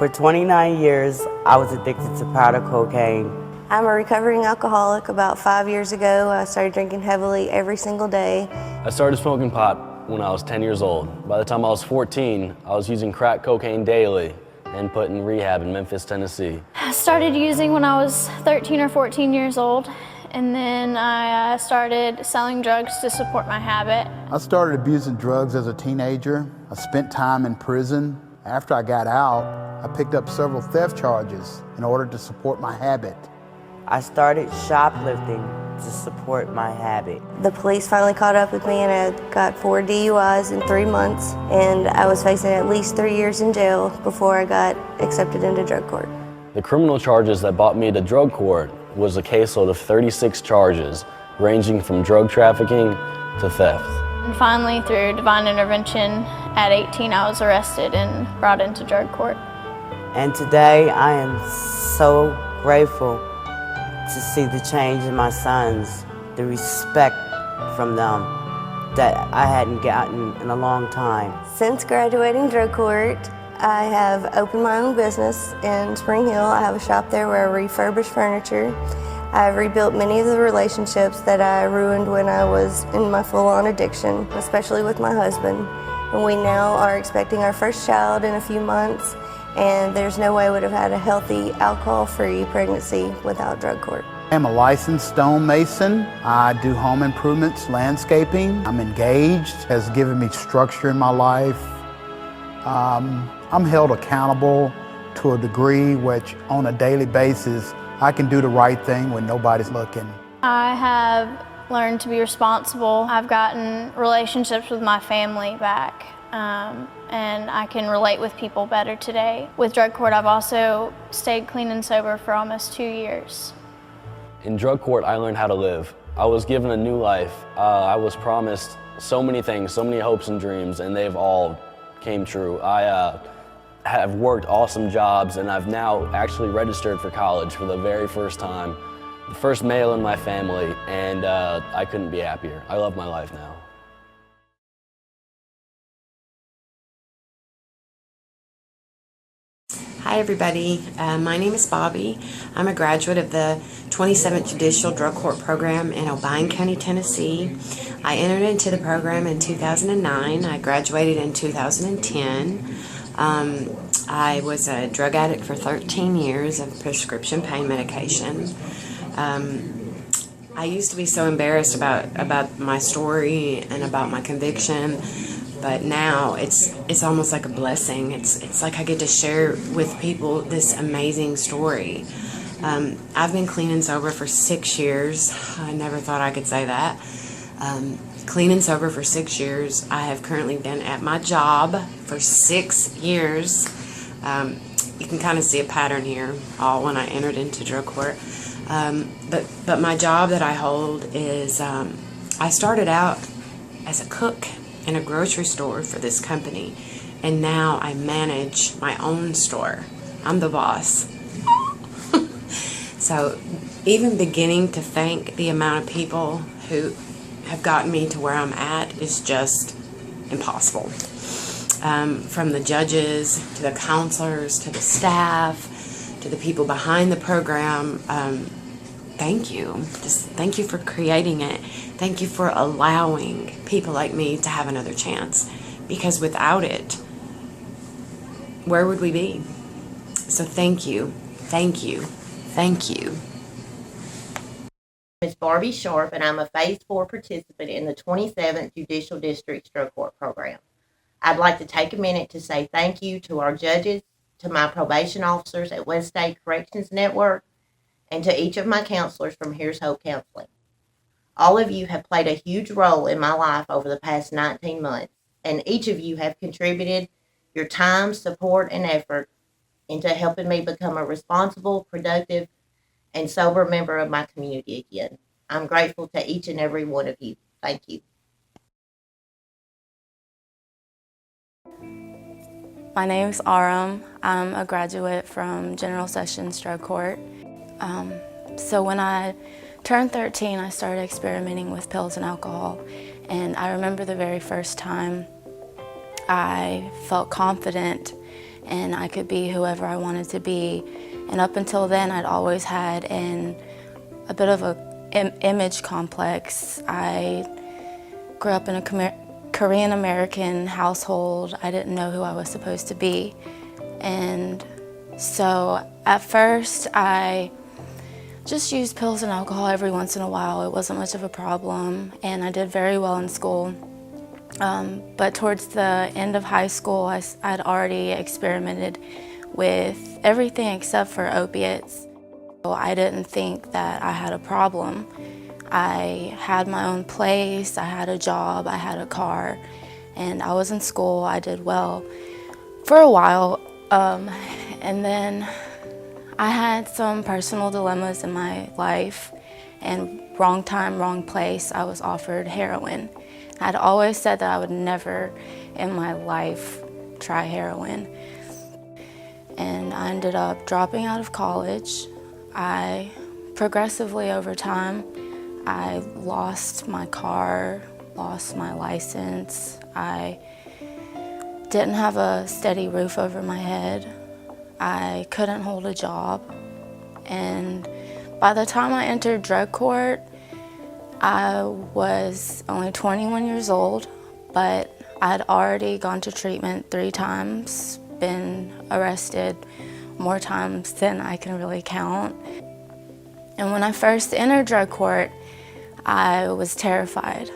For 29 years, I was addicted to powder cocaine. I'm a recovering alcoholic. About 5 years ago, I started drinking heavily every single day. I started smoking pot when I was 10 years old. By the time I was 14, I was using crack cocaine daily and put in rehab in Memphis, Tennessee. I started using when I was 13 or 14 years old, and then I started selling drugs to support my habit. I started abusing drugs as a teenager. I spent time in prison. After I got out, I picked up several theft charges in order to support my habit. I started shoplifting to support my habit. The police finally caught up with me, and I got 4 DUIs in 3 months, and I was facing at least 3 years in jail before I got accepted into drug court. The criminal charges that brought me to drug court was a caseload of 36 charges, ranging from drug trafficking to theft. And finally, through divine intervention, at 18 I was arrested and brought into drug court. And today I am so grateful to see the change in my sons, the respect from them that I hadn't gotten in a long time. Since graduating drug court, I have opened my own business in Spring Hill. I have a shop there where I refurbish furniture. I've rebuilt many of the relationships that I ruined when I was in my full-on addiction, especially with my husband. And we now are expecting our first child in a few months, and there's no way I would have had a healthy, alcohol-free pregnancy without drug court. I'm a licensed stonemason. I do home improvements, landscaping. I'm engaged, has given me structure in my life. I'm held accountable to a degree which on a daily basis I can do the right thing when nobody's looking. I have learned to be responsible. I've gotten relationships with my family back, and I can relate with people better today. With drug court, I've also stayed clean and sober for almost 2 years. In drug court, I learned how to live. I was given a new life. I was promised so many things, so many hopes and dreams, and they've all came true. I have worked awesome jobs, and I've now actually registered for college for the very first time. The first male in my family, and I couldn't be happier. I love my life now. Hi everybody, my name is Bobby. I'm a graduate of the 27th Judicial Drug Court Program in Obion County, Tennessee. I entered into the program in 2009. I graduated in 2010. I was a drug addict for 13 years of prescription pain medication. I used to be so embarrassed about my story and about my conviction, but now it's almost like a blessing. It's like I get to share with people this amazing story. I've been clean and sober for 6 years. I never thought I could say that. Clean and sober for 6 years. I have currently been at my job for 6 years. You can kind of see a pattern here, all when I entered into drug court. But my job that I hold is, I started out as a cook in a grocery store for this company, and now I manage my own store. I'm the boss. So even beginning to thank the amount of people who have gotten me to where I'm at is just impossible. From the judges to the counselors to the staff to the people behind the program, thank you. Just thank you for creating it. Thank you for allowing people like me to have another chance, because without it, where would we be? So thank you, thank you, thank you. I'm Barbie Sharp, and I'm a Phase 4 participant in the 27th Judicial District Drug Court Program. I'd like to take a minute to say thank you to our judges, to my probation officers at West State Corrections Network, and to each of my counselors from Here's Hope Counseling. All of you have played a huge role in my life over the past 19 months, and each of you have contributed your time, support, and effort into helping me become a responsible, productive, and sober member of my community again. I'm grateful to each and every one of you. Thank you. My name is Aram. I'm a graduate from General Sessions Drug Court. So when I turned 13, I started experimenting with pills and alcohol. And I remember the very first time I felt confident and I could be whoever I wanted to be. And up until then, I'd always had a bit of an image complex. I grew up in a Korean American household. I didn't know who I was supposed to be. And so at first, I just used pills and alcohol every once in a while. It wasn't much of a problem, and I did very well in school. But towards the end of high school, I'd already experimented with everything except for opiates. So I didn't think that I had a problem. I had my own place, I had a job, I had a car, and I was in school. I did well for a while, and then I had some personal dilemmas in my life, and wrong time, wrong place, I was offered heroin. I'd always said that I would never in my life try heroin. And I ended up dropping out of college. Progressively over time, I lost my car, lost my license. I didn't have a steady roof over my head. I couldn't hold a job. And by the time I entered drug court, I was only 21 years old, but I'd already gone to treatment 3 times, been arrested more times than I can really count. And when I first entered drug court, I was terrified,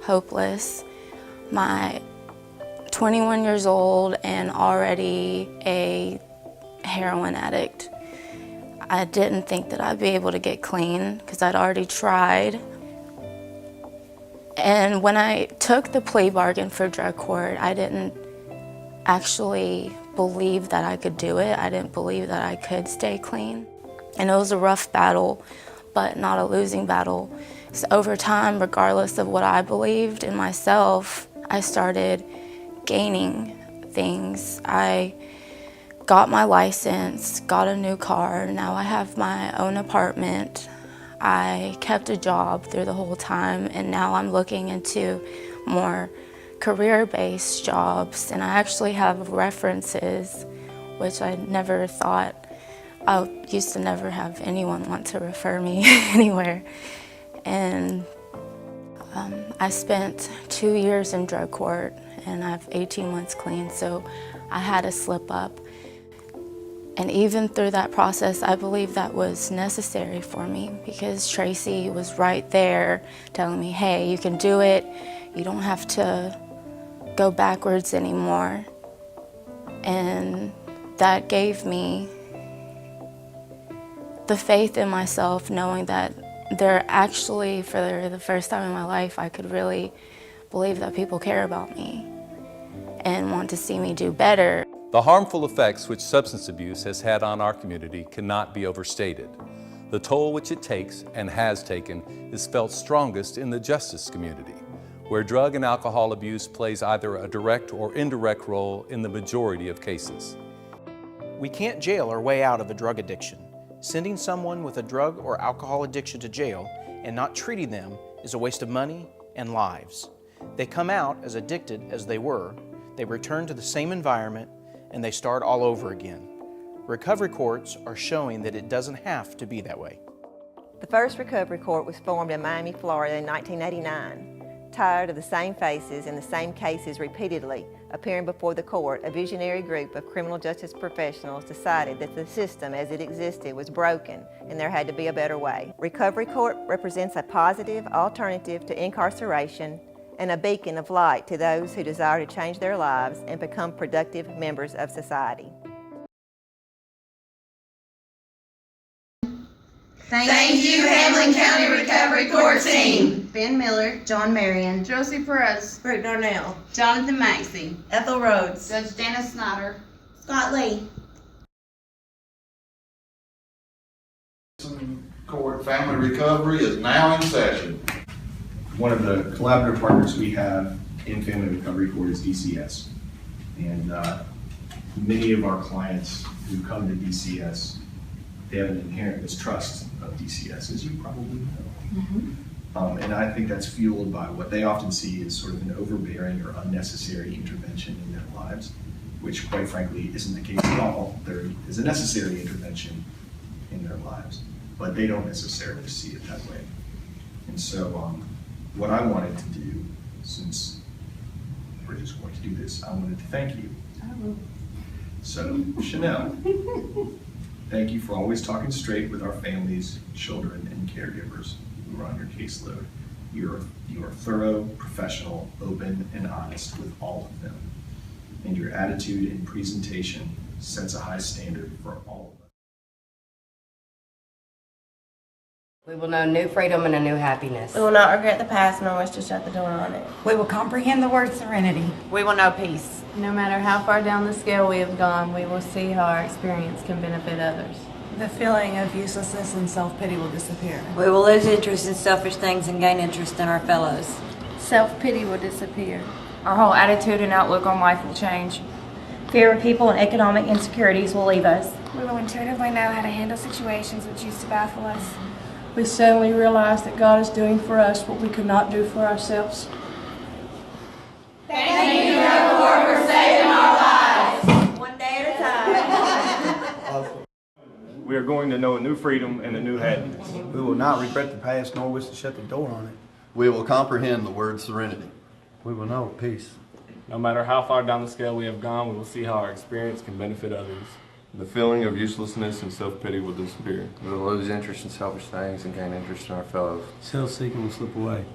hopeless. 21 years old and already a heroin addict. I didn't think that I'd be able to get clean because I'd already tried. And when I took the plea bargain for drug court, I didn't actually believe that I could do it. I didn't believe that I could stay clean. And it was a rough battle, but not a losing battle. So over time, regardless of what I believed in myself, I started gaining things. I got my license, got a new car. Now I have my own apartment. I kept a job through the whole time, and now I'm looking into more career-based jobs, and I actually have references, which I never thought. I used to never have anyone want to refer me anywhere. And I spent 2 years in drug court, and I have 18 months clean, so I had a slip up. And even through that process, I believe that was necessary for me because Tracy was right there telling me, hey, you can do it. You don't have to go backwards anymore. And that gave me the faith in myself, knowing that there actually, for the first time in my life, I could really believe that people care about me and want to see me do better. The harmful effects which substance abuse has had on our community cannot be overstated. The toll which it takes and has taken is felt strongest in the justice community, where drug and alcohol abuse plays either a direct or indirect role in the majority of cases. We can't jail our way out of a drug addiction. Sending someone with a drug or alcohol addiction to jail and not treating them is a waste of money and lives. They come out as addicted as they were, they return to the same environment, and they start all over again. Recovery courts are showing that it doesn't have to be that way. The first recovery court was formed in Miami, Florida in 1989. Tired of the same faces and the same cases repeatedly appearing before the court, a visionary group of criminal justice professionals decided that the system as it existed was broken and there had to be a better way. Recovery court represents a positive alternative to incarceration and a beacon of light to those who desire to change their lives and become productive members of society. Thank you, Hamlin County Recovery Court team. Ben Miller, John Marion, Josie Perez, Brooke Darnell, Jonathan Maxey, Ethel Rhodes, Judge Dennis Snyder, Scott Lee. Court Family Recovery is now in session. One of the collaborative partners we have in Family Recovery Court is DCS. And many of our clients who come to DCS, they have an inherent mistrust of DCS, as you probably know. And I think that's fueled by what they often see as sort of an overbearing or unnecessary intervention in their lives. which quite frankly isn't the case at all. There is a necessary intervention in their lives, but they don't necessarily see it that way. And so what I wanted to do, since we're just going to do this, I wanted to thank you. So, Chanel, thank you for always talking straight with our families, children, and caregivers who are on your caseload. You are thorough, professional, open, and honest with all of them. And your attitude and presentation sets a high standard for all of us. We will know new freedom and a new happiness. We will not regret the past nor wish to shut the door on it. We will comprehend the word serenity. We will know peace. No matter how far down the scale we have gone, we will see how our experience can benefit others. The feeling of uselessness and self-pity will disappear. We will lose interest in selfish things and gain interest in our fellows. Self-pity will disappear. Our whole attitude and outlook on life will change. Fear of people and economic insecurities will leave us. We will intuitively know how to handle situations which used to baffle us. We suddenly realize that God is doing for us what we could not do for ourselves. Thank you, Drug Court, for saving our lives. One day at a time. We are going to know a new freedom and a new happiness. We will not regret the past nor wish to shut the door on it. We will comprehend the word serenity. We will know peace. No matter how far down the scale we have gone, we will see how our experience can benefit others. The feeling of uselessness and self-pity will disappear. We will lose interest in selfish things and gain interest in our fellows. Self-seeking will slip away.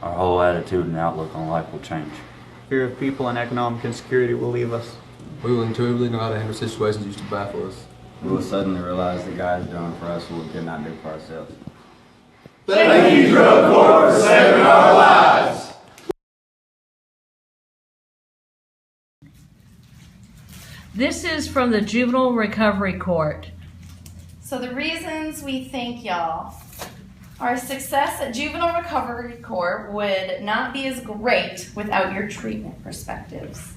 Our whole attitude and outlook on life will change. Fear of people and economic insecurity will leave us. We will intuitively know how to handle situations used to baffle us. We will suddenly realize that God is doing for us what we could not do for ourselves. Thank you, Drug Court, for saving our lives. This is from the Juvenile Recovery Court. So the reasons we thank y'all. Our success at Juvenile Recovery Court would not be as great without your treatment perspectives.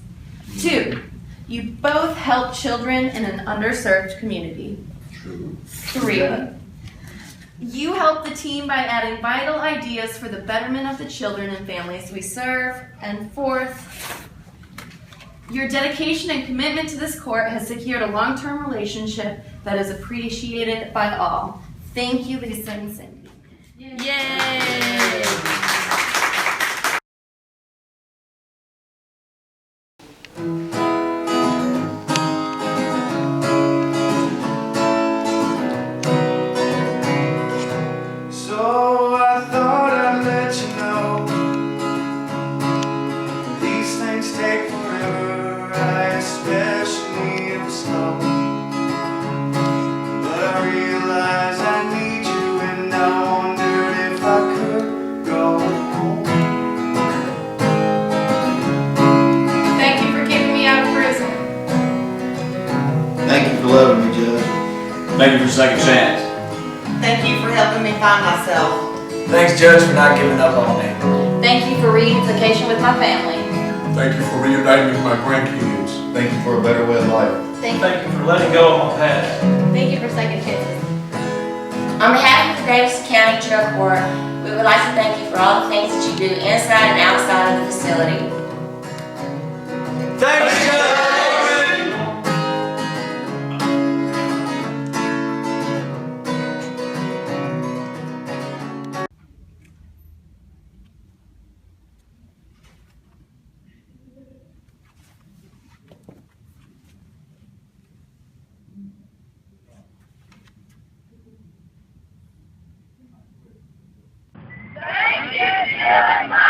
2, you both help children in an underserved community. True. 3, you help the team by adding vital ideas for the betterment of the children and families we serve. And 4th, your dedication and commitment to this court has secured a long-term relationship that is appreciated by all. Thank you, Lisa and Cindy. Yay! So I thought I'd let you know these things take forever. I especially am slow, but I realize I need you, and I wondered if I could go home. Thank you for keeping me out of prison. Thank you for loving me, Judge. Thank you for second chance. Thank you for helping me find myself. Thanks, Judge, for not giving up on me. Thank you for reunification with my family. Thank you for reuniting with my grandkids. Thank you for a better way of life. Thank you for letting go of my past. Thank you for second chances. On behalf of the Davidson County Drug Court, we would like to thank you for all the things that you do inside and outside of the facility. Thanks, Judge! Thank you,